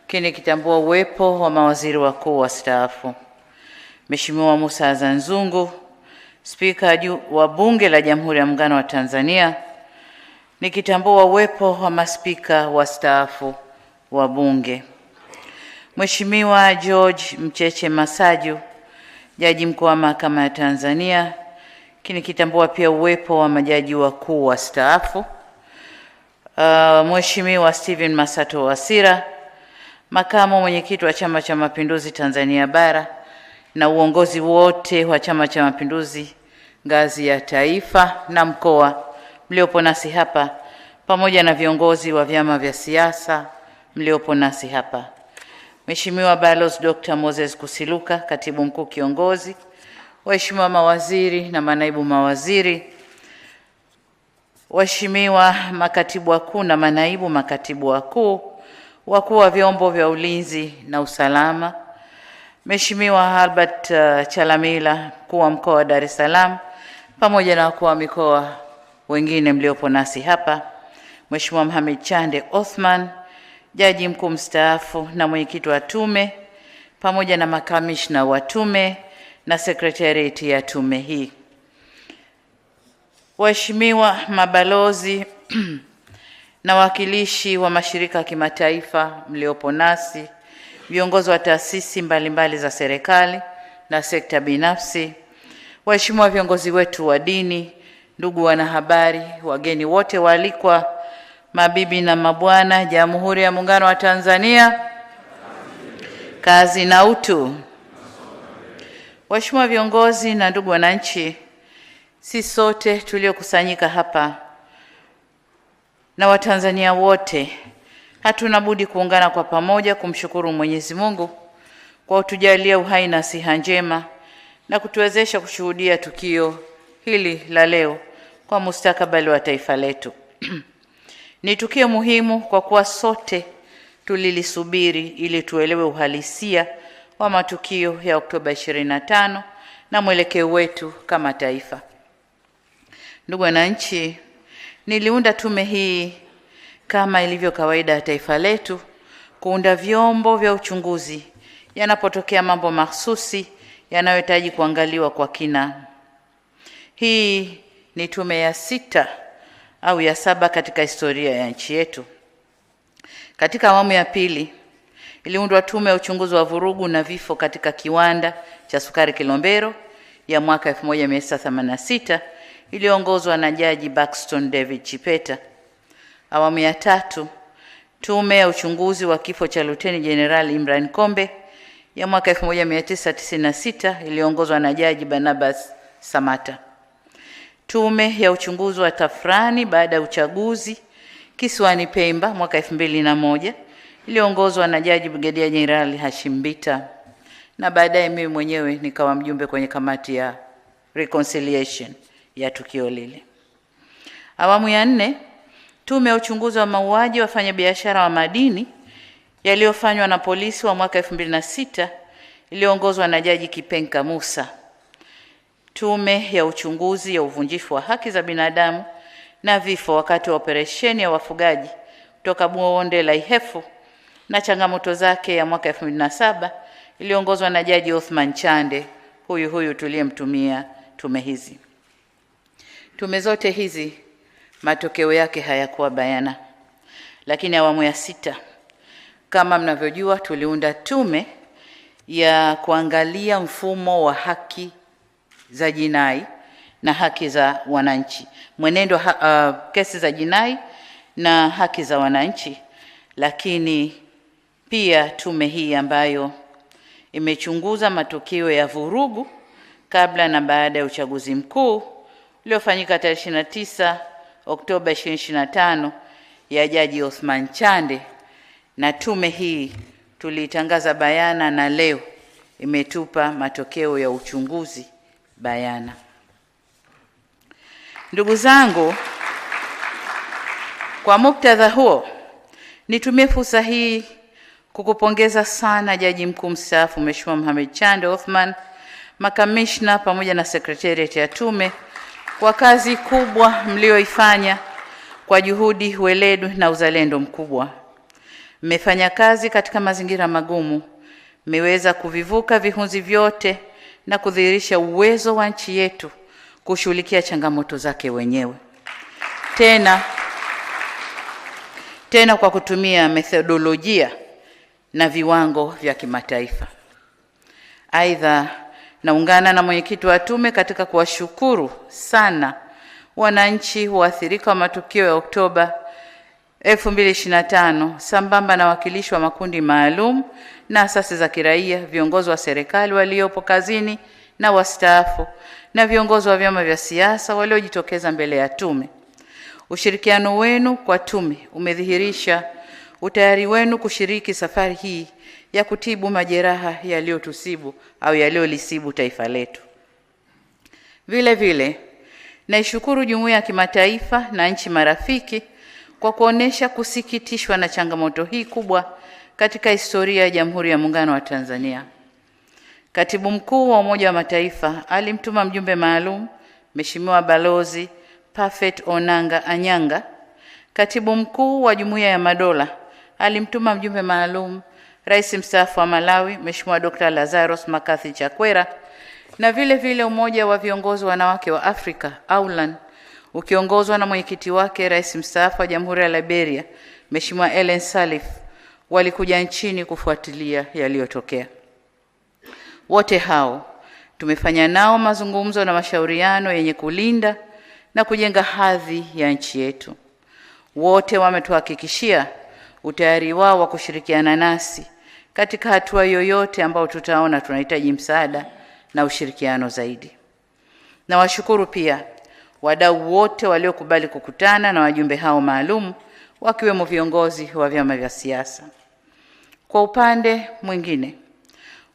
Kitambua uwepo wa mawaziri wakuu wastaafu. Mheshimiwa Musa Azzan Zungu, Spika wa Bunge la Jamhuri ya Muungano wa Tanzania. Nikitambua uwepo wa maspika wastaafu wa Bunge. Mheshimiwa George Mcheche Masaju, Jaji Mkuu wa Mahakama ya Tanzania. Nikitambua pia uwepo wa majaji wakuu wastaafu. Mheshimiwa Stephen Masato Wasira, Makamu Mwenyekiti wa Chama cha Mapinduzi Tanzania Bara, na uongozi wote wa Chama cha Mapinduzi ngazi ya taifa na mkoa mliopo nasi hapa, pamoja na viongozi wa vyama vya siasa mliopo nasi hapa. Mheshimiwa Balozi Dr. Moses Kusiluka, Katibu Mkuu Kiongozi, waheshimiwa mawaziri na manaibu mawaziri, waheshimiwa makatibu wakuu na manaibu makatibu wakuu, wakuu wa vyombo vya ulinzi na usalama, Mheshimiwa Albert Chalamila, mkuu wa mkoa wa Dar es Salaam, pamoja na wakuu wa mikoa wengine mliopo nasi hapa, Mheshimiwa Mohamed Chande Othman, Jaji Mkuu mstaafu na mwenyekiti wa tume, pamoja na makamishna wa tume na sekretarieti ya tume hii, waheshimiwa mabalozi na wakilishi wa mashirika ya kimataifa mliopo nasi, viongozi wa taasisi mbalimbali za serikali na sekta binafsi, waheshimiwa viongozi wetu wa dini, ndugu wanahabari, wageni wote waalikwa, mabibi na mabwana, Jamhuri ya Muungano wa Tanzania, kazi na utu. Waheshimiwa viongozi na ndugu wananchi, sisi sote tuliokusanyika hapa na Watanzania wote hatuna budi kuungana kwa pamoja kumshukuru Mwenyezi Mungu kwa kutujalia uhai na siha njema na kutuwezesha kushuhudia tukio hili la leo kwa mustakabali wa taifa letu. Ni tukio muhimu kwa kuwa sote tulilisubiri ili tuelewe uhalisia wa matukio ya Oktoba 25 na mwelekeo wetu kama taifa. Ndugu wananchi, niliunda tume hii kama ilivyo kawaida ya taifa letu kuunda vyombo vya uchunguzi yanapotokea mambo mahsusi yanayohitaji kuangaliwa kwa kina. Hii ni tume ya 6 au ya 7 katika historia ya nchi yetu. Katika awamu ya pili iliundwa tume ya uchunguzi wa vurugu na vifo katika kiwanda cha sukari Kilombero ya mwaka 1986 iliyoongozwa na Jaji Buxton David Chipeta. Awamu ya 3 tume ya uchunguzi wa kifo cha Luteni Jenerali Imran Kombe ya mwaka 1996 iliyoongozwa na Jaji Barnabas Samata. Tume ya uchunguzi wa tafrani baada ya uchaguzi kisiwani Pemba mwaka 2001 iliyoongozwa na Jaji Brigedia Jenerali Hashim Bita, na baadaye mimi mwenyewe nikawa mjumbe kwenye kamati ya reconciliation ya tukio lile. Awamu ya 4 tume ya uchunguzi wa mauaji wafanyabiashara wa madini yaliyofanywa na polisi wa mwaka 2006 iliyoongozwa na Jaji Kipenka Musa. Tume ya uchunguzi ya uvunjifu wa haki za binadamu na vifo wakati wa operesheni ya wafugaji kutoka bonde la Ihefu na changamoto zake ya mwaka 2007 iliyoongozwa na Jaji Othman Chande, huyu tuliyemtumia tume hizi. Tume zote hizi matokeo yake hayakuwa bayana. Lakini awamu ya 6 kama mnavyojua, tuliunda tume ya kuangalia mfumo wa haki za jinai na haki za wananchi, mwenendo kesi za jinai na haki za wananchi. Lakini pia tume hii ambayo imechunguza matukio ya vurugu kabla na baada ya uchaguzi mkuu uliofanyika tarehe 29 Oktoba 2025 ya Jaji Othman Chande, na tume hii tulitangaza bayana na leo imetupa matokeo ya uchunguzi bayana. Ndugu zangu, kwa muktadha huo nitumie fursa hii kukupongeza sana Jaji Mkuu mstaafu Mheshimiwa Mohamed Chande Othman, makamishna pamoja na sekretarieti ya tume kwa kazi kubwa mlioifanya kwa juhudi, weledi na uzalendo mkubwa. Mmefanya kazi katika mazingira magumu, mmeweza kuvivuka vihunzi vyote na kudhihirisha uwezo wa nchi yetu kushughulikia changamoto zake wenyewe. Tena kwa kutumia methodolojia na viwango vya kimataifa. Aidha, naungana na mwenyekiti wa tume katika kuwashukuru sana wananchi waathirika wa matukio ya Oktoba 2025 sambamba na wakilishi wa makundi maalum na asasi za kiraia, viongozi wa serikali waliopo kazini na wastaafu, na viongozi wa vyama vya siasa waliojitokeza mbele ya tume. Ushirikiano wenu kwa tume umedhihirisha utayari wenu kushiriki safari hii ya kutibu majeraha yaliyotusibu au yaliyolisibu taifa letu. Vile vile, naishukuru jumuiya ya kimataifa na nchi marafiki kwa kuonesha kusikitishwa na changamoto hii kubwa katika historia ya Jamhuri ya Muungano wa Tanzania. Katibu Mkuu wa Umoja wa Mataifa alimtuma mjumbe maalum Mheshimiwa Balozi Perfect Onanga Anyanga. Katibu Mkuu wa Jumuiya ya Madola alimtuma mjumbe maalum Rais mstaafu wa Malawi Mheshimiwa Dr. Lazarus Makathi Chakwera, na vile vile Umoja wa Viongozi Wanawake wa Afrika AULAN ukiongozwa na mwenyekiti wake Rais mstaafu wa Jamhuri ya Liberia Mheshimiwa Ellen Sirleaf walikuja nchini kufuatilia yaliyotokea. Wote hao tumefanya nao mazungumzo na mashauriano yenye kulinda na kujenga hadhi ya nchi yetu. Wote wametuhakikishia utayari wao wa kushirikiana nasi katika hatua yoyote ambao tutaona tunahitaji msaada na ushirikiano zaidi. Na washukuru pia wadau wote waliokubali kukutana na wajumbe hao maalum, wakiwemo viongozi wa vyama vya siasa. Kwa upande mwingine,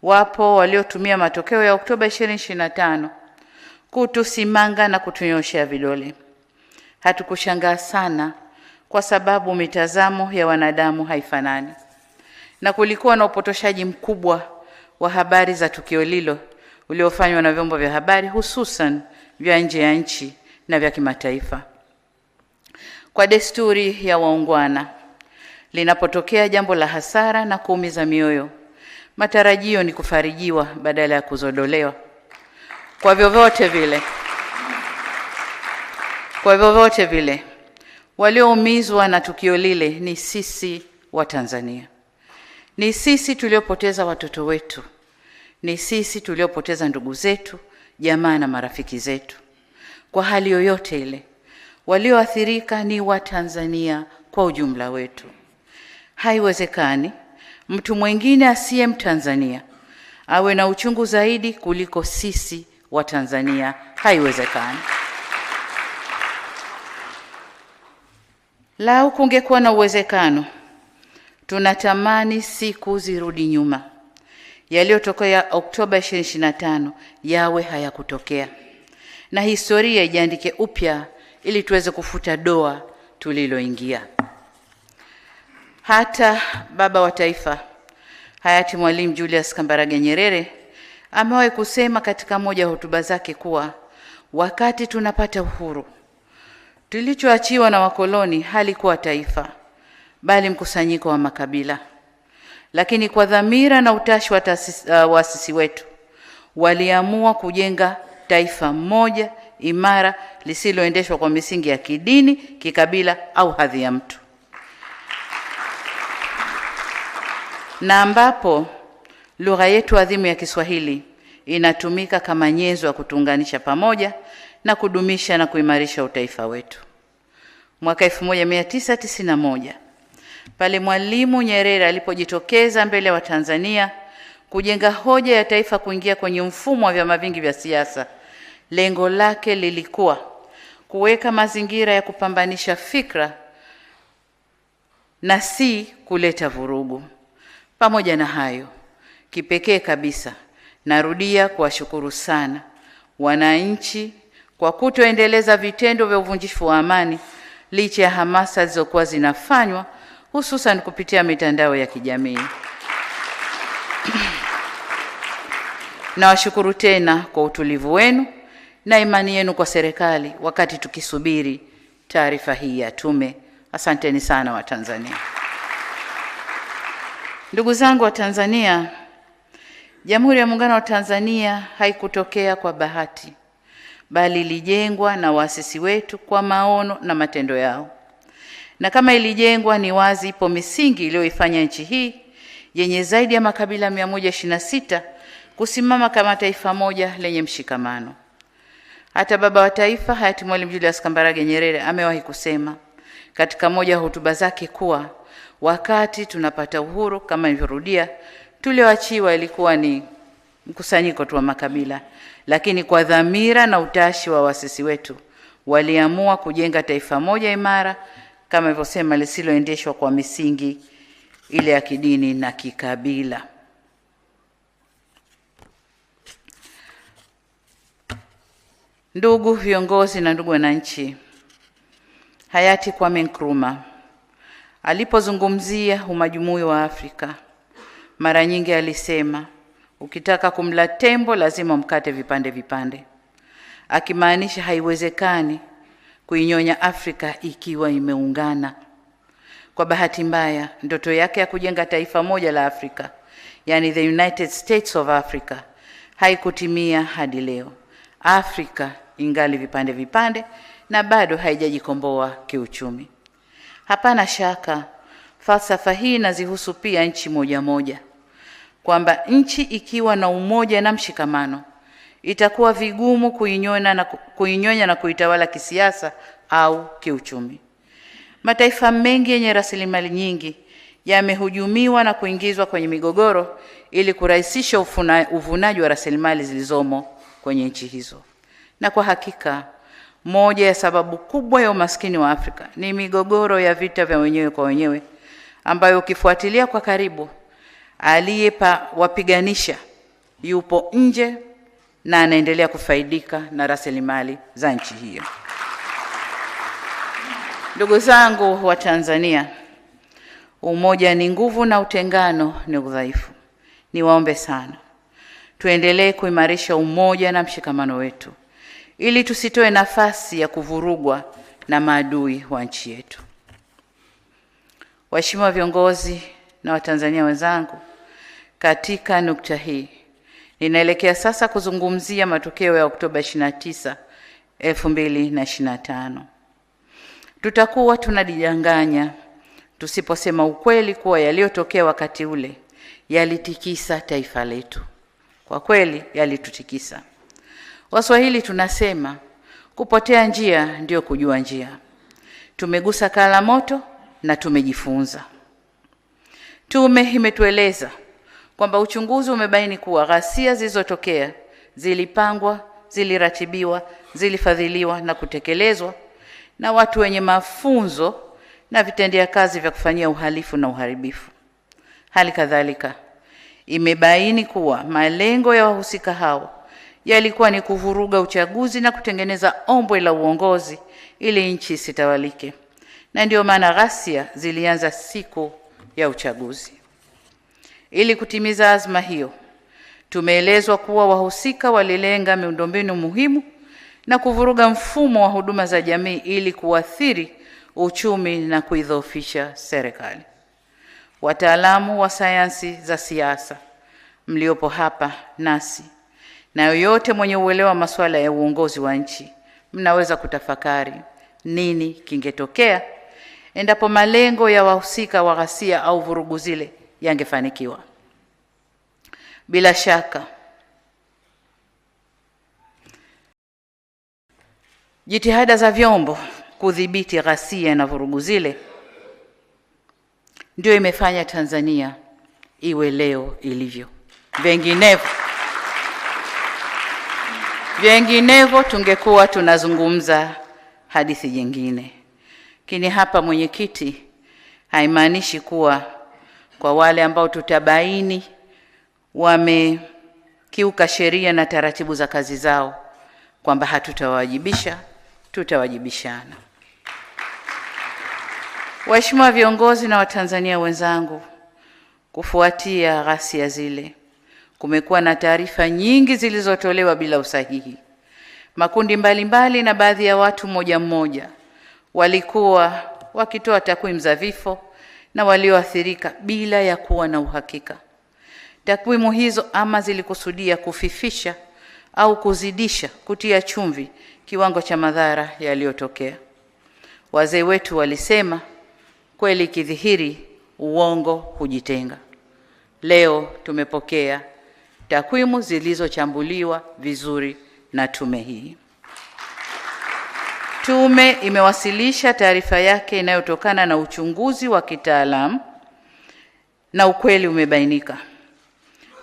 wapo waliotumia matokeo ya Oktoba 2025 kutusimanga na kutunyoshea vidole. Hatukushangaa sana kwa sababu mitazamo ya wanadamu haifanani, na kulikuwa na upotoshaji mkubwa wa habari za tukio lilo uliofanywa na vyombo vya habari, hususan vya nje ya nchi na vya kimataifa. Kwa desturi ya waungwana, linapotokea jambo la hasara na kuumiza mioyo, matarajio ni kufarijiwa badala ya kuzodolewa. Kwa vyovyote vile, walioumizwa na tukio lile ni sisi wa Tanzania. Ni sisi tuliopoteza watoto wetu. Ni sisi tuliopoteza ndugu zetu, jamaa na marafiki zetu. Kwa hali yoyote ile, walioathirika ni wa Tanzania kwa ujumla wetu. Haiwezekani mtu mwingine asiye Mtanzania awe na uchungu zaidi kuliko sisi wa Tanzania. Haiwezekani. Lau kungekuwa na uwezekano, tunatamani siku zirudi nyuma. Yaliyotokea Oktoba 2025 yawe hayakutokea, na historia ijiandike upya ili tuweze kufuta doa tuliloingia. Hata baba wa taifa hayati Mwalimu Julius Kambarage Nyerere amewahi kusema katika moja ya hotuba zake kuwa wakati tunapata uhuru, tulichoachiwa na wakoloni halikuwa taifa, bali mkusanyiko wa makabila. Lakini kwa dhamira na utashi wa waasisi wetu, waliamua kujenga taifa moja imara lisiloendeshwa kwa misingi ya kidini, kikabila au hadhi ya mtu, na ambapo lugha yetu adhimu ya Kiswahili inatumika kama nyenzo ya kutuunganisha pamoja na kudumisha na kuimarisha utaifa wetu. Mwaka 1991 pale Mwalimu Nyerere alipojitokeza mbele wa Tanzania kujenga hoja ya taifa kuingia kwenye mfumo wa vyama vingi vya siasa, lengo lake lilikuwa kuweka mazingira ya kupambanisha fikra na si kuleta vurugu. Pamoja na hayo, kipekee kabisa narudia kuwashukuru sana wananchi kwa kutoendeleza vitendo vya uvunjifu wa amani licha ya hamasa zilizokuwa zinafanywa hususan kupitia mitandao ya kijamii. Nawashukuru tena kwa utulivu wenu na imani yenu kwa serikali wakati tukisubiri taarifa hii ya tume. Asanteni sana wa Tanzania. Ndugu zangu wa Tanzania, Jamhuri ya Muungano wa Tanzania haikutokea kwa bahati, bali ilijengwa na waasisi wetu kwa maono na matendo yao. Na kama ilijengwa, ni wazi ipo misingi iliyoifanya nchi hii yenye zaidi ya makabila 126 kusimama kama taifa moja lenye mshikamano. Hata baba wa taifa hayati Mwalimu Julius Kambarage Nyerere amewahi kusema katika moja ya hotuba zake kuwa wakati tunapata uhuru, kama nilivyorudia, tulioachiwa ilikuwa ni mkusanyiko tu wa makabila, lakini kwa dhamira na utashi wa waasisi wetu waliamua kujenga taifa moja imara, kama nilivyosema, lisiloendeshwa kwa misingi ile ya kidini na kikabila. Ndugu viongozi na ndugu wananchi, hayati Kwame Nkrumah alipozungumzia umajumui wa Afrika, mara nyingi alisema, ukitaka kumla tembo lazima mkate vipande vipande, akimaanisha haiwezekani kuinyonya Afrika ikiwa imeungana. Kwa bahati mbaya, ndoto yake ya kujenga taifa moja la Afrika, yani the United States of Africa, haikutimia hadi leo. Afrika ingali vipande vipande na bado haijajikomboa kiuchumi. Hapana shaka falsafa hii inazihusu pia nchi moja moja, kwamba nchi ikiwa na umoja na mshikamano itakuwa vigumu kuinyonya na kuitawala kisiasa au kiuchumi. Mataifa mengi yenye rasilimali nyingi yamehujumiwa na kuingizwa kwenye migogoro ili kurahisisha uvunaji wa rasilimali zilizomo kwenye nchi hizo. Na kwa hakika, moja ya sababu kubwa ya umaskini wa Afrika ni migogoro ya vita vya wenyewe kwa wenyewe, ambayo ukifuatilia kwa karibu, wapiganisha yupo nje na anaendelea kufaidika na rasilimali za nchi hiyo. Ndugu zangu wa Tanzania, umoja ni nguvu na utengano ni udhaifu. Niwaombe sana tuendelee kuimarisha umoja na mshikamano wetu ili tusitoe nafasi ya kuvurugwa na maadui wa nchi yetu. Waheshimiwa viongozi na Watanzania wenzangu, katika nukta hii ninaelekea sasa kuzungumzia matokeo ya Oktoba 29, 2025. Tutakuwa tunajidanganya tusiposema ukweli kuwa yaliyotokea wakati ule yalitikisa taifa letu. Kwa kweli yalitutikisa. Waswahili tunasema kupotea njia ndio kujua njia. Tumegusa kala moto na tumejifunza. Tume imetueleza kwamba uchunguzi umebaini kuwa ghasia zilizotokea zilipangwa, ziliratibiwa, zilifadhiliwa na kutekelezwa na watu wenye mafunzo na vitendea kazi vya kufanyia uhalifu na uharibifu. Hali kadhalika imebaini kuwa malengo ya wahusika hao yalikuwa ni kuvuruga uchaguzi na kutengeneza ombwe la uongozi ili nchi isitawalike. Na ndio maana ghasia zilianza siku ya uchaguzi. Ili kutimiza azma hiyo, tumeelezwa kuwa wahusika walilenga miundombinu muhimu na kuvuruga mfumo wa huduma za jamii ili kuathiri uchumi na kuidhoofisha serikali. Wataalamu wa sayansi za siasa mliopo hapa nasi na yoyote mwenye uelewa masuala ya uongozi wa nchi, mnaweza kutafakari nini kingetokea endapo malengo ya wahusika wa ghasia au vurugu zile yangefanikiwa. Bila shaka jitihada za vyombo kudhibiti ghasia na vurugu zile ndio imefanya Tanzania iwe leo ilivyo. Vinginevyo tungekuwa tunazungumza hadithi nyingine. Lakini hapa, mwenyekiti, haimaanishi kuwa kwa wale ambao tutabaini wamekiuka sheria na taratibu za kazi zao kwamba hatutawajibisha, tutawajibishana. Waheshimiwa viongozi na Watanzania wenzangu, kufuatia ghasia zile, kumekuwa na taarifa nyingi zilizotolewa bila usahihi. Makundi mbalimbali na baadhi ya watu mmoja walikuwa wakitoa takwimu za vifo na walioathirika bila ya kuwa na uhakika. Takwimu hizo ama zilikusudia kufifisha au kuzidisha, kutia chumvi kiwango cha madhara yaliyotokea. Wazee wetu walisema, kweli kidhihiri, uongo hujitenga. Leo tumepokea takwimu zilizochambuliwa vizuri na tume hii. Tume imewasilisha taarifa yake inayotokana na uchunguzi wa kitaalamu na ukweli umebainika.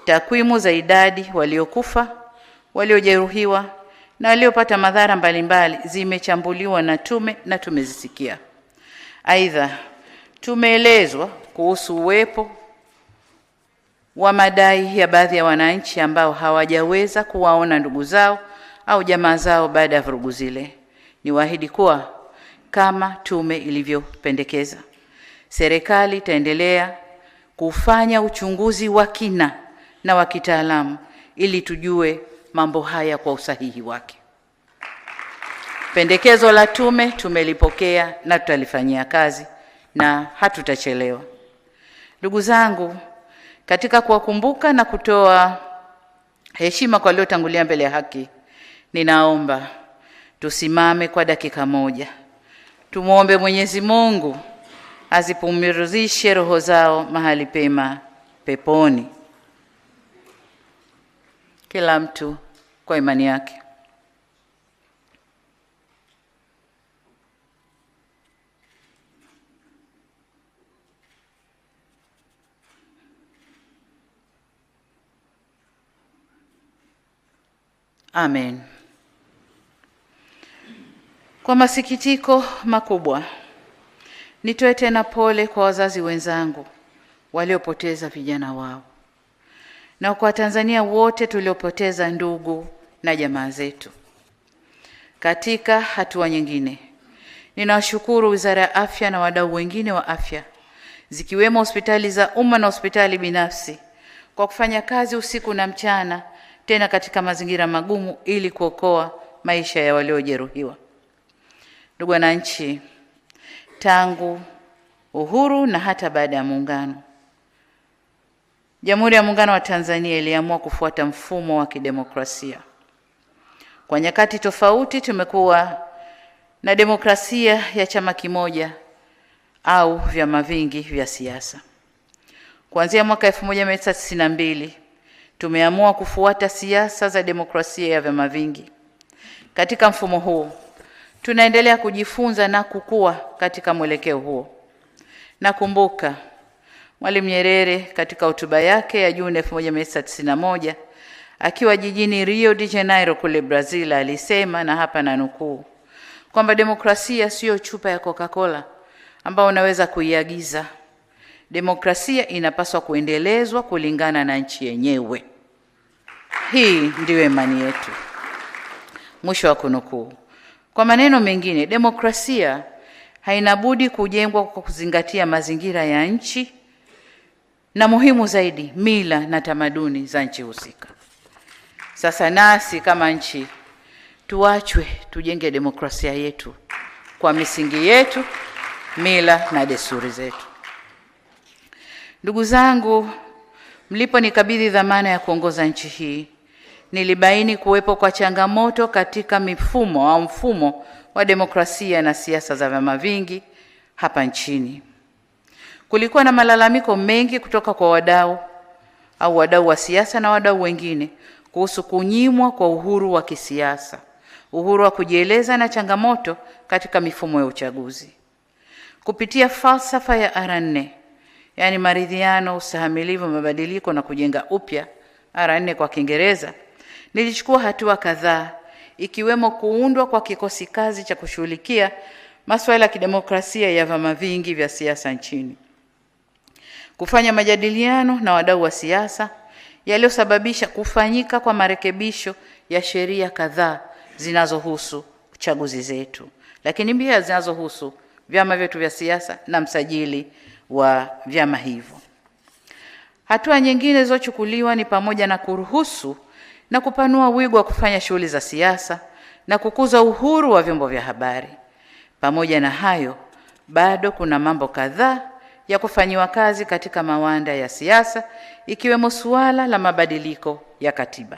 Takwimu za idadi waliokufa, waliojeruhiwa na waliopata madhara mbalimbali zimechambuliwa na tume na tumezisikia. Aidha, tumeelezwa kuhusu uwepo wa madai ya baadhi ya wananchi ambao hawajaweza kuwaona ndugu zao au jamaa zao baada ya vurugu zile. Niwaahidi kuwa kama tume ilivyopendekeza, serikali itaendelea kufanya uchunguzi wa kina na wa kitaalamu ili tujue mambo haya kwa usahihi wake. Pendekezo la tume tumelipokea na tutalifanyia kazi na hatutachelewa. Ndugu zangu, katika kuwakumbuka na kutoa heshima kwa waliotangulia mbele ya haki, ninaomba tusimame kwa dakika moja. Tumuombe Mwenyezi Mungu azipumzishe roho zao mahali pema peponi. Kila mtu kwa imani yake. Amen. Kwa masikitiko makubwa, nitoe tena pole kwa wazazi wenzangu waliopoteza vijana wao, na kwa Tanzania wote tuliopoteza ndugu na jamaa zetu. Katika hatua nyingine, ninawashukuru Wizara ya Afya na wadau wengine wa afya, zikiwemo hospitali za umma na hospitali binafsi, kwa kufanya kazi usiku na mchana, tena katika mazingira magumu, ili kuokoa maisha ya waliojeruhiwa. Ndugu wananchi, tangu uhuru na hata baada ya muungano, Jamhuri ya Muungano wa Tanzania iliamua kufuata mfumo wa kidemokrasia. Kwa nyakati tofauti tumekuwa na demokrasia ya chama kimoja au vyama vingi vya siasa. Kuanzia mwaka 1992 tumeamua kufuata siasa za demokrasia ya vyama vingi. Katika mfumo huu tunaendelea kujifunza na kukua katika mwelekeo huo. Nakumbuka Mwalimu Nyerere katika hotuba yake ya Juni 1991 akiwa jijini Rio de Janeiro kule Brazil alisema, na hapa na nukuu, kwamba demokrasia sio chupa ya Coca-Cola ambao unaweza kuiagiza. Demokrasia inapaswa kuendelezwa kulingana na nchi yenyewe. Hii ndiyo imani yetu. Mwisho wa kunukuu. Kwa maneno mengine, demokrasia haina budi kujengwa kwa kuzingatia mazingira ya nchi na muhimu zaidi, mila na tamaduni za nchi husika. Sasa nasi kama nchi tuachwe tujenge demokrasia yetu kwa misingi yetu, mila na desturi zetu. Ndugu zangu, mliponikabidhi dhamana ya kuongoza nchi hii, nilibaini kuwepo kwa changamoto katika mfumo wa demokrasia na siasa za vyama vingi hapa nchini. Kulikuwa na malalamiko mengi kutoka kwa wadau wa siasa na wadau wengine kuhusu kunyimwa kwa uhuru wa kisiasa, uhuru wa kujieleza na changamoto katika mifumo ya uchaguzi. Kupitia falsafa ya R4, yani maridhiano, ustahimilivu, mabadiliko na kujenga upya, R4 kwa Kiingereza, nilichukua hatua kadhaa, ikiwemo kuundwa kwa kikosi kazi cha kushughulikia masuala ya kidemokrasia ya vyama vingi vya siasa nchini, kufanya majadiliano na wadau wa siasa yaliyosababisha kufanyika kwa marekebisho ya sheria kadhaa zinazohusu chaguzi zetu, lakini pia zinazohusu vyama vyetu vya siasa na msajili wa vyama hivyo. Hatua nyingine zilizochukuliwa ni pamoja na kuruhusu na kupanua wigo wa kufanya shughuli za siasa na kukuza uhuru wa vyombo vya habari. Pamoja na hayo, bado kuna mambo kadhaa ya kufanyiwa kazi katika mawanda ya siasa, ikiwemo suala la mabadiliko ya katiba.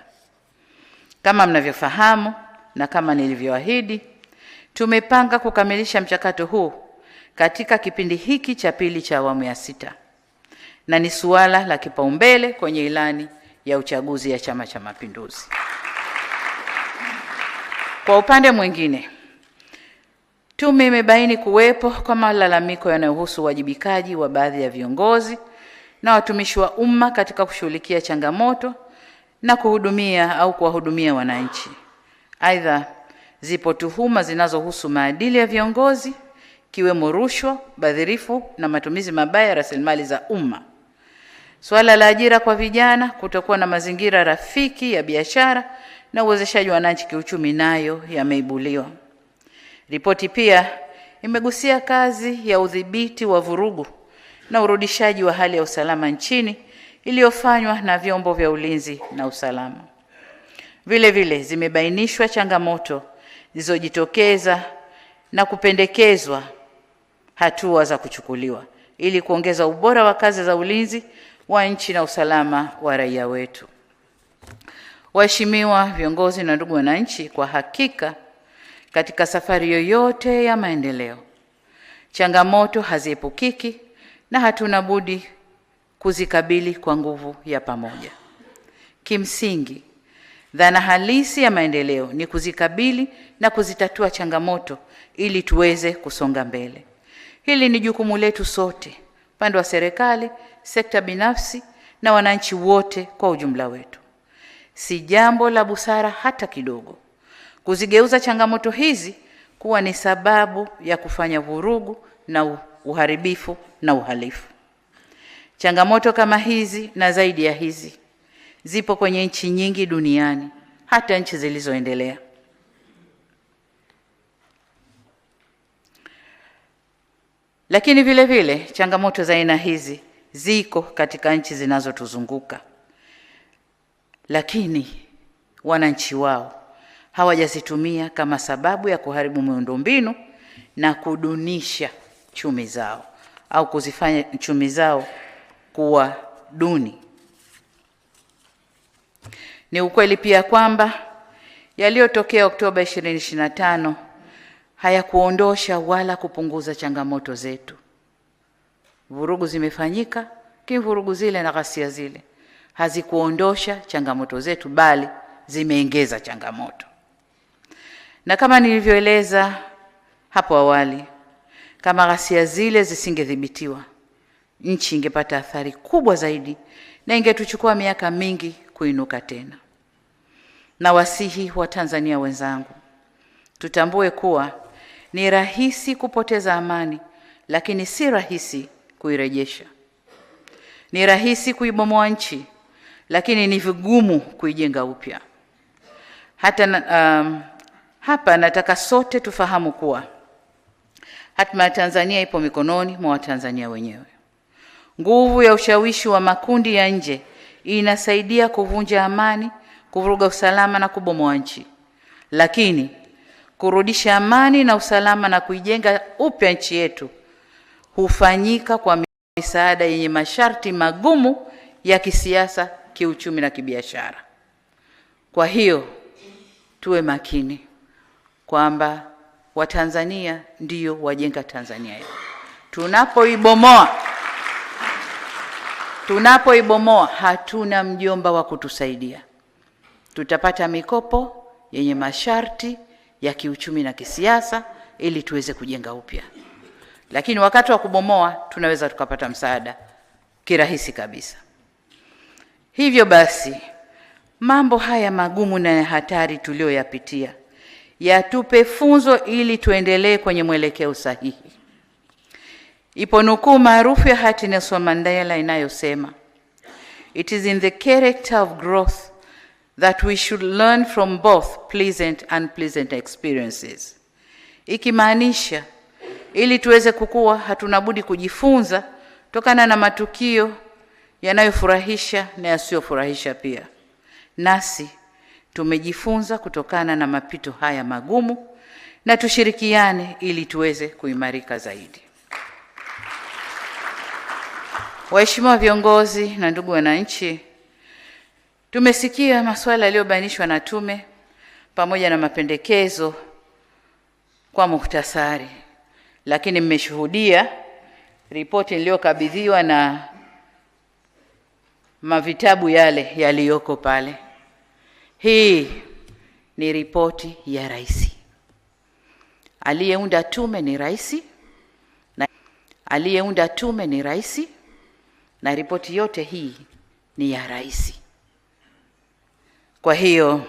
Kama mnavyofahamu na kama nilivyoahidi, tumepanga kukamilisha mchakato huu katika kipindi hiki cha pili cha awamu ya 6, na ni suala la kipaumbele kwenye ilani ya uchaguzi ya Chama cha Mapinduzi. Kwa upande mwingine, tume imebaini kuwepo kwa malalamiko yanayohusu uwajibikaji wa baadhi ya viongozi na watumishi wa umma katika kushughulikia changamoto na kuhudumia au kuwahudumia wananchi. Aidha, zipo tuhuma zinazohusu maadili ya viongozi, kiwemo rushwa, ubadhirifu na matumizi mabaya ya rasilimali za umma. Suala la ajira kwa vijana, kutokuwa na mazingira rafiki ya biashara na uwezeshaji wa wananchi kiuchumi nayo yameibuliwa. Ripoti pia imegusia kazi ya udhibiti wa vurugu na urudishaji wa hali ya usalama nchini iliyofanywa na vyombo vya ulinzi na usalama. Vile vile zimebainishwa changamoto zilizojitokeza na kupendekezwa hatua za kuchukuliwa ili kuongeza ubora wa kazi za ulinzi wa nchi na usalama wa raia wetu. Waheshimiwa viongozi na ndugu wananchi, kwa hakika katika safari yoyote ya maendeleo, changamoto haziepukiki na hatuna budi kuzikabili kwa nguvu ya pamoja. Kimsingi, dhana halisi ya maendeleo ni kuzikabili na kuzitatua changamoto ili tuweze kusonga mbele. Hili ni jukumu letu sote, upande wa serikali, sekta binafsi na wananchi wote kwa ujumla wetu. Si jambo la busara hata kidogo kuzigeuza changamoto hizi kuwa ni sababu ya kufanya vurugu na uharibifu na uhalifu. Changamoto kama hizi na zaidi ya hizi zipo kwenye nchi nyingi duniani, hata nchi zilizoendelea. Lakini vile vile changamoto za aina hizi ziko katika nchi zinazotuzunguka, lakini wananchi wao hawajazitumia kama sababu ya kuharibu miundombinu na kudunisha chumi zao au kuzifanya chumi zao kuwa duni. Ni ukweli pia kwamba yaliyotokea Oktoba 2025 hayakuondosha wala kupunguza changamoto zetu. Vurugu zimefanyika, vurugu zile na ghasia zile hazikuondosha changamoto zetu, bali zimeongeza changamoto. Na kama nilivyoeleza hapo awali, kama ghasia zile zisingedhibitiwa, nchi ingepata athari kubwa zaidi na ingetuchukua miaka mingi kuinuka tena. Na wasihi wa Tanzania wenzangu, tutambue kuwa ni rahisi kupoteza amani, lakini si rahisi kuirejesha. Ni rahisi kuibomoa nchi, lakini ni vigumu kuijenga upya. Hapa nataka sote tufahamu kuwa hatima ya Tanzania ipo mikononi mwa Watanzania wenyewe. Nguvu ya ushawishi wa makundi ya nje inasaidia kuvunja amani, kuvuruga usalama na kubomoa nchi. Lakini kurudisha amani na usalama na kuijenga upya nchi yetu hufanyika kwa misaada yenye masharti magumu ya kisiasa, kiuchumi na kibiashara. Kwa hiyo tuwe makini kwamba Watanzania ndio wajenga Tanzania yetu. Tunapoibomoa hatuna mjomba wa kutusaidia. Tutapata mikopo yenye masharti ya kiuchumi na kisiasa ili tuweze kujenga upya. Lakini wakati wa kubomoa tunaweza tukapata msaada kirahisi kabisa. Hivyo basi, mambo haya magumu na hatari tuliyoyapitia yatupe funzo ili tuendelee kwenye mwelekeo sahihi. Ipo nukuu maarufu ya hayati Nelson Mandela inayosema, "It is in the character of growth that we should learn from both pleasant and unpleasant experiences." Ikimaanisha ili tuweze kukua hatuna budi kujifunza tokana na matukio yanayofurahisha na yasiyofurahisha pia. Nasi tumejifunza kutokana na mapito haya magumu, na tushirikiane ili tuweze kuimarika zaidi. Waheshimiwa viongozi na ndugu wananchi, tumesikia masuala yaliyobainishwa na tume pamoja na mapendekezo kwa muhtasari, lakini mmeshuhudia ripoti niliyokabidhiwa na mavitabu yale yaliyoko pale. Hii ni ripoti ya rais. Aliyeunda tume ni rais, na ripoti yote hii ni ya rais. Kwa hiyo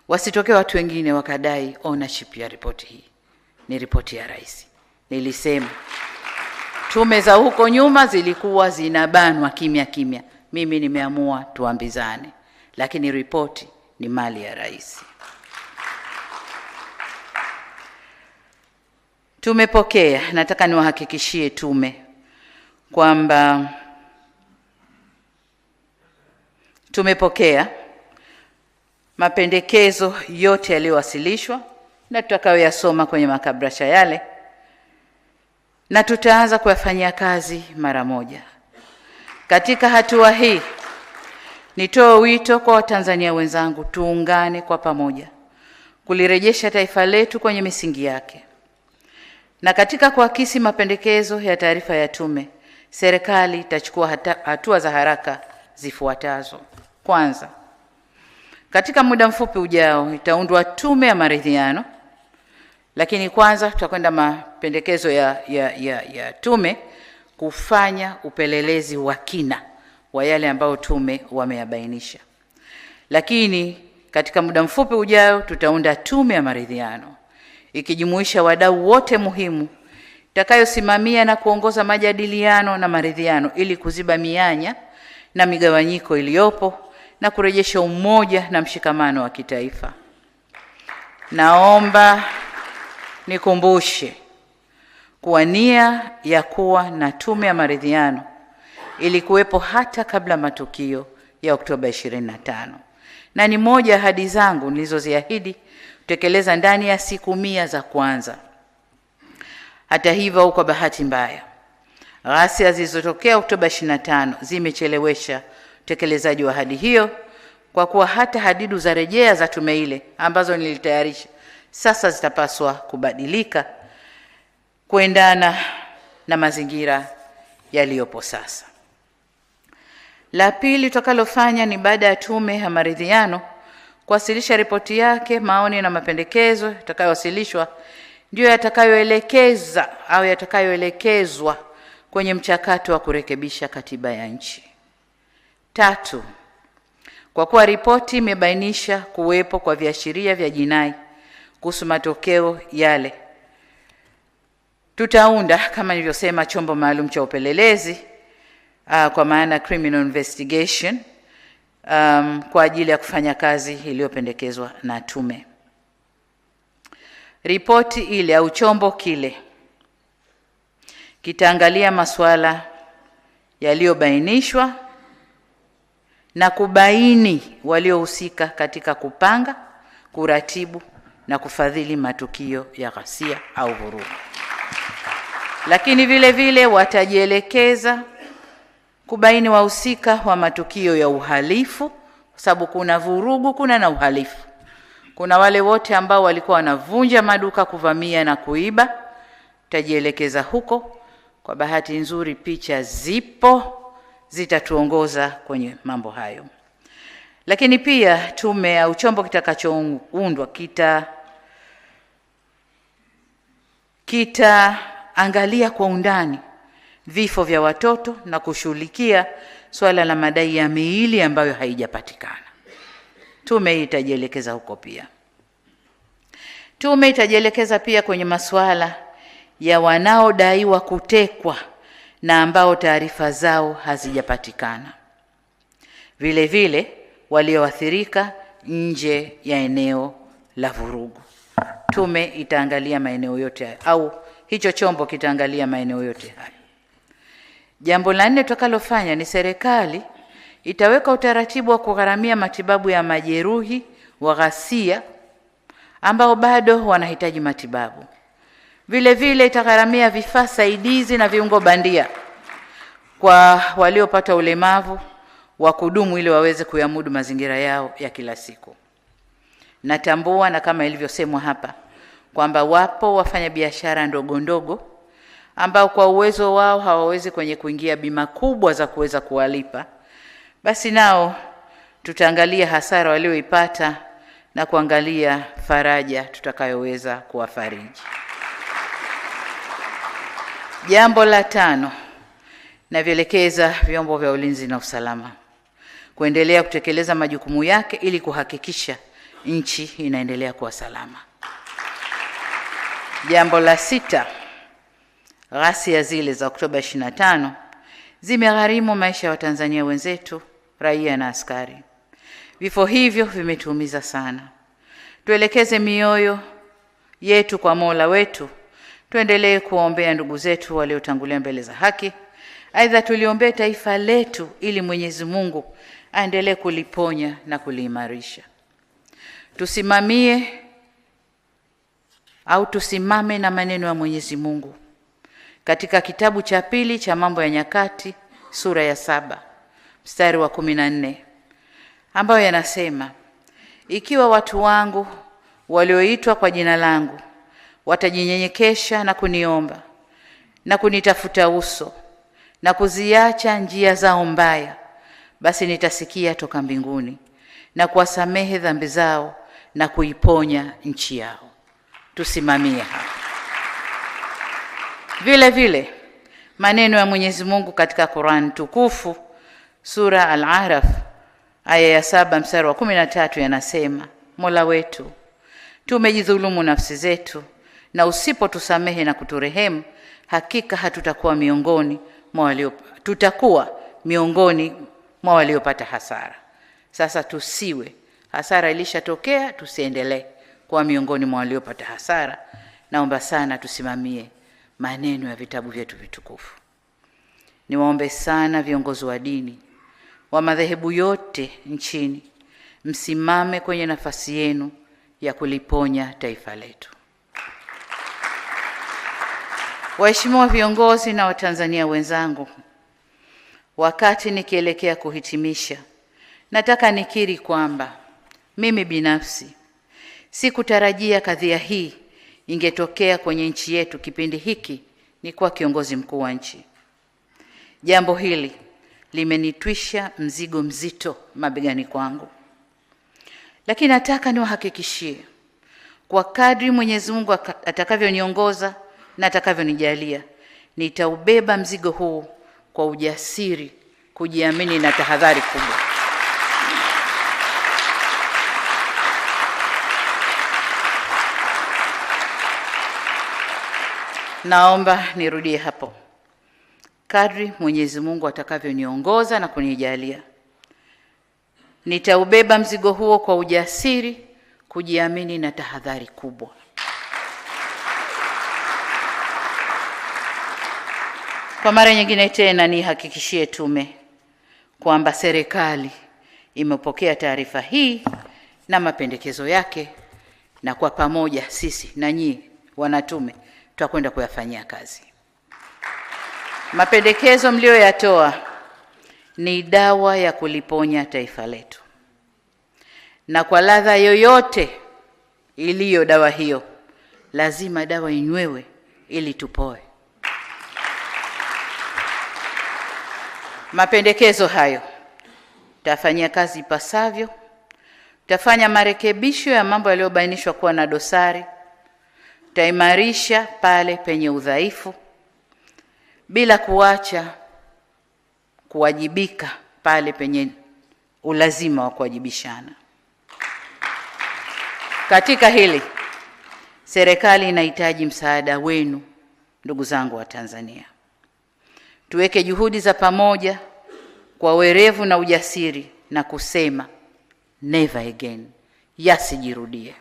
wasitokee watu wengine wakadai ownership ya ripoti hii. Ni ripoti ya rais. Nilisema tume za huko nyuma zilikuwa zinabanwa kimya kimya. Mimi nimeamua tuambizane, lakini ripoti ni mali ya rais. Tumepokea, nataka niwahakikishie tume kwamba tumepokea mapendekezo yote yaliyowasilishwa na tutakayoyasoma kwenye makabrasha yale, na tutaanza kuyafanyia kazi mara moja. Katika hatua hii nitoe wito kwa Watanzania wenzangu, tuungane kwa pamoja kulirejesha taifa letu kwenye misingi yake. Na katika kuakisi mapendekezo ya taarifa ya tume, serikali itachukua hatua za haraka zifuatazo. Kwanza, katika muda mfupi ujao itaundwa tume ya maridhiano, lakini kwanza tutakwenda mapendekezo ya tume kufanya upelelezi wa kina wa yale ambayo tume wameyabainisha. Lakini katika muda mfupi ujao tutaunda tume ya maridhiano ikijumuisha wadau wote muhimu itakayosimamia na kuongoza majadiliano na maridhiano ili kuziba mianya na migawanyiko iliyopo na kurejesha umoja na mshikamano wa kitaifa. Naomba nikumbushe kuwa nia ya kuwa na tume ya maridhiano ilikuwepo hata kabla matukio ya Oktoba 25, na ni moja ahadi zangu nilizoziahidi kutekeleza ndani ya siku 100 za kwanza. Hata hivyo, kwa bahati mbaya, ghasia zilizotokea Oktoba 25 zimechelewesha utekelezaji wa ahadi hiyo, kwa kuwa hata hadidu za rejea za tume ile ambazo nilitayarisha sasa zitapaswa kubadilika kuendana na mazingira yaliyopo sasa. La pili tutakalofanya ni baada ya tume ya maridhiano kuwasilisha ripoti yake, maoni na mapendekezo yatakayowasilishwa ndio yatakayoelekeza au yatakayoelekezwa kwenye mchakato wa kurekebisha katiba ya nchi. Tatu, kwa kuwa ripoti imebainisha kuwepo kwa viashiria vya jinai kuhusu matokeo yale, tutaunda kama nilivyosema chombo maalum cha upelelezi kwa maana criminal investigation kwa ajili ya kufanya kazi iliyopendekezwa na tume. Ripoti ile au chombo kile kitaangalia masuala yaliyobainishwa na kubaini waliohusika katika kupanga, kuratibu na kufadhili matukio ya ghasia au vurugu. Lakini vile vile watajielekeza kubaini wahusika wa matukio ya uhalifu, kwa sababu kuna vurugu, kuna na uhalifu. Kuna wale wote ambao walikuwa wanavunja maduka, kuvamia na kuiba, tajielekeza huko. Kwa bahati nzuri picha zipo zitatuongoza kwenye mambo hayo. Lakini pia tume au chombo kitakachoundwa kitaangalia kwa undani vifo vya watoto na kushughulikia swala la madai ya miili ambayo haijapatikana. Tume hii itajielekeza huko pia. Tume itajielekeza pia kwenye masuala ya wanaodaiwa kutekwa na ambao taarifa zao hazijapatikana. Vile vile walioathirika nje ya eneo la vurugu. Tume itaangalia maeneo yote au hicho chombo kitaangalia maeneo yote haya. Jambo la 4 tutakalofanya ni serikali itaweka utaratibu wa kugharamia matibabu ya majeruhi wa ghasia ambao bado wanahitaji matibabu. Vile vile itagharamia vifaa saidizi na viungo bandia kwa waliopata ulemavu wa kudumu ili waweze kuyamudu mazingira yao ya kila siku. Natambua na kama ilivyosemwa hapa kwamba wapo wafanyabiashara ndogo ndogo ambao kwa uwezo wao hawawezi kwenye kuingia bima kubwa za kuweza kuwalipa. Basi nao tutaangalia hasara walioipata na kuangalia faraja tutakayoweza kuwafariji. Jambo la 5, navielekeza vyombo vya ulinzi na usalama kuendelea kutekeleza majukumu yake ili kuhakikisha nchi inaendelea kuwa salama. Jambo la 6, ghasia zile za Oktoba 25 zimegharimu maisha ya Watanzania wenzetu, raia na askari. Vifo hivyo vimetuumiza sana. Tuelekeze mioyo yetu kwa Mola wetu, tuendelee kuombea ndugu zetu waliotangulia mbele za haki. Aidha, tuliombee taifa letu ili Mwenyezi Mungu aendelee kuliponya na kuliimarisha. Tusimame na maneno ya Mwenyezi Mungu katika kitabu cha 2 cha Mambo ya Nyakati sura ya 7 mstari wa 14, ambayo yanasema, ikiwa watu wangu walioitwa kwa jina langu watajinyenyekesha na kuniomba na kunitafuta uso na kuziacha njia zao mbaya, basi nitasikia toka mbinguni na kuwasamehe dhambi zao na kuiponya nchi yao. Tusimamie hapa. Vile vile maneno ya Mwenyezi Mungu katika Qur'an tukufu sura Al-Araf aya ya 7 mstari wa 13 yanasema, Mola wetu, tumejidhulumu nafsi zetu, na usipotusamehe na kuturehemu, hakika tutakuwa miongoni mwa waliopata hasara. Sasa tusiwe, hasara ilishatokea, tusiendelee kuwa miongoni mwa waliopata hasara. Naomba sana tusimamie maneno ya vitabu vyetu vitukufu. Niwaombe sana viongozi wa dini wa madhehebu yote nchini, msimame kwenye nafasi yenu ya kuliponya taifa letu. Waheshimiwa viongozi na Watanzania wenzangu, wakati nikielekea kuhitimisha, nataka nikiri kwamba mimi binafsi sikutarajia kadhia hii ingetokea kwenye nchi yetu kipindi hiki ni kuwa kiongozi mkuu wa nchi. Jambo hili limenitwisha mzigo mzito mabegani kwangu. Lakini nataka niwahakikishie kwa kadri Mwenyezi Mungu atakavyoniongoza na atakavyonijalia, nitaubeba mzigo huu kwa ujasiri, kujiamini na tahadhari kubwa. Naomba nirudie hapo. Kadri Mwenyezi Mungu atakavyoniongoza na kunijalia, nitaubeba mzigo huo kwa ujasiri, kujiamini na tahadhari kubwa. Kwa mara nyingine tena nihakikishie tume kwamba serikali imepokea taarifa hii na mapendekezo yake, na kwa pamoja sisi na nyinyi wanatume tutakwenda kuyafanyia kazi. Mapendekezo mlioyatoa ni dawa ya kuliponya taifa letu, na kwa ladha yoyote iliyo dawa hiyo, lazima dawa inywewe ili tupoe. Mapendekezo hayo tafanyia kazi ipasavyo, tafanya marekebisho ya mambo yaliyobainishwa kuwa na dosari, taimarisha pale penye udhaifu, bila kuacha kuwajibika pale penye ulazima wa kuwajibishana. Katika hili, serikali inahitaji msaada wenu, ndugu zangu wa Tanzania. Tuweke juhudi za pamoja kwa werevu na ujasiri na kusema never again, yasijirudie.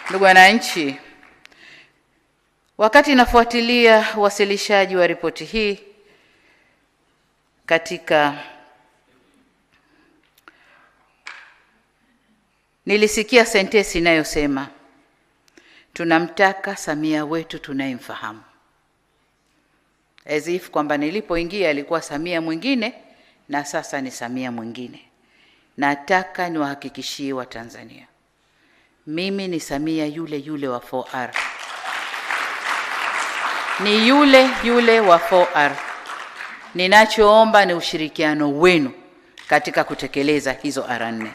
Ndugu wananchi, wakati nafuatilia wasilishaji wa ripoti hii nilisikia sentensi inayosema tunamtaka Samia wetu tunayemfahamu. as if kwamba nilipoingia alikuwa Samia mwingine na sasa ni Samia mwingine. Nataka niwahakikishie wa Tanzania, mimi ni Samia yule yule wa 4R. Ni yule yule wa 4R. Ninachoomba ni ushirikiano wenu katika kutekeleza hizo R4.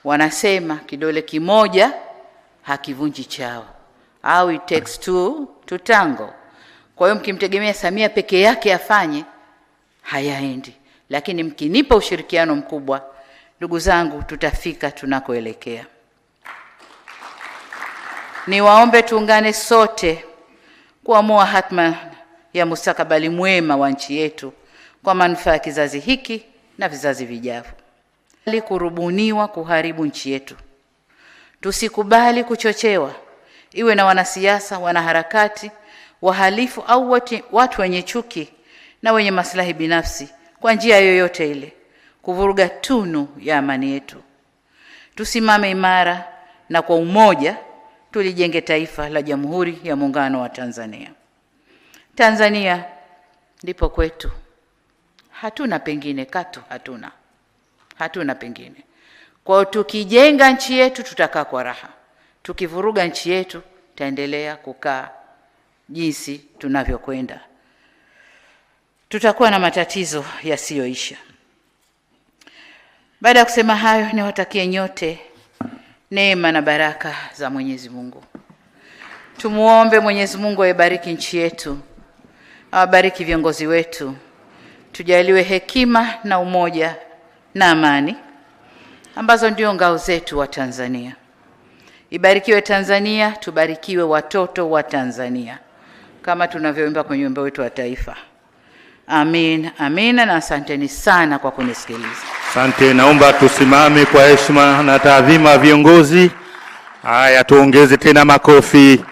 Wanasema kidole kimoja hakivunji chawa, au it takes two to tango. Kwa hiyo mkimtegemea Samia peke yake afanye, hayaendi. Lakini mkinipa ushirikiano mkubwa, ndugu zangu, tutafika tunakoelekea. Niwaombe tuungane sote kuamua hatma ya mustakabali mwema wa nchi yetu kwa manufaa ya kizazi hiki na vizazi vijavyo. Kurubuniwa kuharibu nchi yetu. Tusikubali kuchochewa, iwe na wanasiasa, wanaharakati, wahalifu au watu wenye chuki na wenye maslahi binafsi, kwa njia yoyote ile kuvuruga tunu ya amani yetu. Tusimame imara na kwa umoja tulijenge taifa la Jamhuri ya Muungano wa Tanzania. Tanzania ndipo kwetu. Hatuna pengine, katu hatuna pengine. Kwa tukijenga nchi yetu tutakaa kwa raha. Tukivuruga nchi yetu taendelea kukaa jinsi tunavyokwenda. Tutakuwa na matatizo yasiyoisha. Baada ya kusema hayo, niwatakie nyote neema na baraka za Mwenyezi Mungu. Tumuombe Mwenyezi Mungu aibariki nchi yetu, awabariki viongozi wetu, tujaliwe hekima na umoja na amani ambazo ndio ngao zetu wa Tanzania. Ibarikiwe Tanzania, tubarikiwe watoto wa Tanzania, kama tunavyoimba kwenye wimbo wetu wa taifa. Amin, amina, na asanteni sana kwa kunisikiliza. Asante, naomba tusimame kwa heshima na taadhima viongozi. Haya, tuongeze tena makofi.